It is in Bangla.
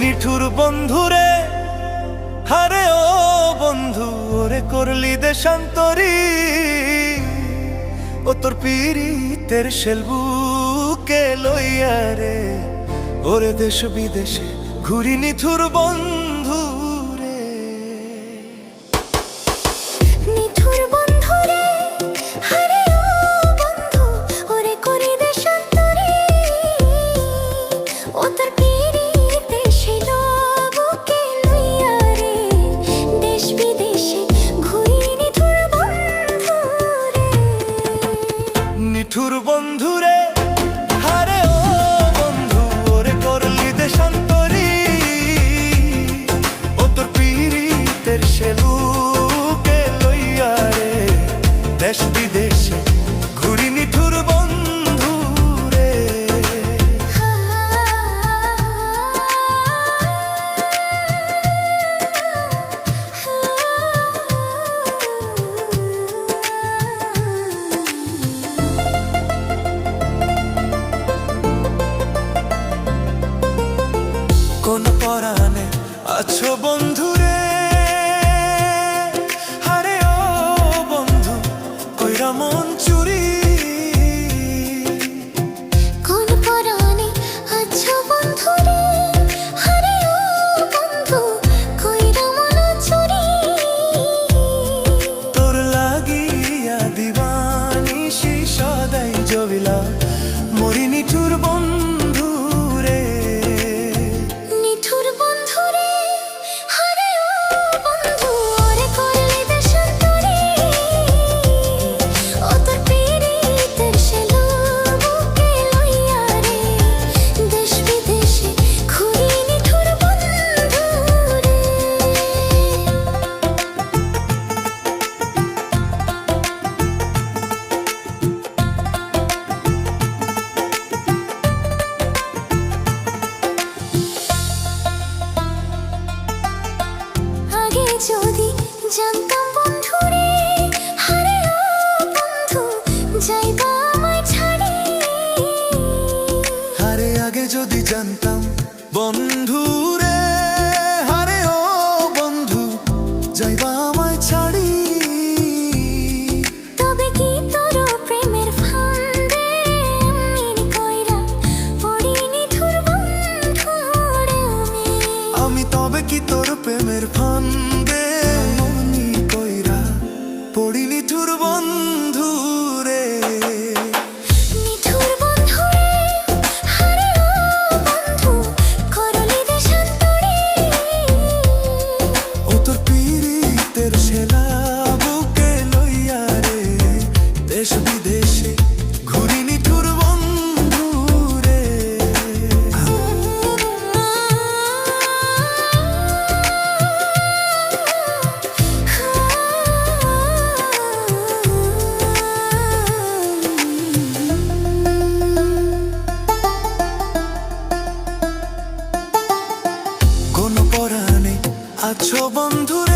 নিঠুর বন্ধুরে, হারে ও বন্ধু ওরে করলি দেশান্তরী। ও তোর পীড়িতের শেলবুকে লইয়া রে, ওরে দেশ বিদেশে ঘুরি নিঠুর বন্ধু রে। নিঠুর বন্ধু রে, হারে ও বন্ধু ওরে করি দেশান্তরী। ও তোর পীড়িতে ছিল বুকে লইয়া রে, দেশ বিদেশে ঘুরি নিঠুর বন্ধু রে। নিঠুর বন্ধু রে, হারে ও বন্ধু ওরে করলি দেশান্তরী। ও তোর পীড়িতের শেলুকে লইয়া রে, দেশ বিদেশে ঘুরি নিঠুর বন্ধু রে। কোন পরাণে আছো বন্ধু রে, হারে ও বন্ধু কইরা মন চুরি। কোন পরাণে আছো বন্ধু রে, হারে ও বন্ধু কইরা মন চুরি। তোর লাগিয়া দিবানিশি সদাই জবিলা মরি নিঠুর বন্ধু রে। নিঠুর বন্ধু রে, হারে ও বন্ধু ওরে করলি দেশান্তরী। ও তোর পীড়িতের শেলবুকে লইয়া রে, দেশ বিদেশে ঘুরি নিঠুর বন্ধু রে। আগে যদি জানতাম বন্ধু রে, হারে ও বন্ধু যাইবা আমায় ছাড়ি। হারে আগে যদি জানতাম বন্ধু রে, হারে ও বন্ধু যাইবা আমায় ছাড়ি। তবে কি তোর প্রেমের ফান্দে এমনি কইরা পড়ি নিঠুর বন্ধু রে আমি। আমি তবে কি তোর প্রেমের ফান্দে মনি কইরা পড়ি নিঠুর বন্ধু রে। নিঠুর বন্ধু রে, হারে ও বন্ধু করলি দেশান্তরী। ও তোর পীড়িতের শেলা বুকে লইয়া রে, দেশ বিদেশে ঘুরি নিঠুর বন্ধু রে। কোন পরাণে আছো বন্ধু রে,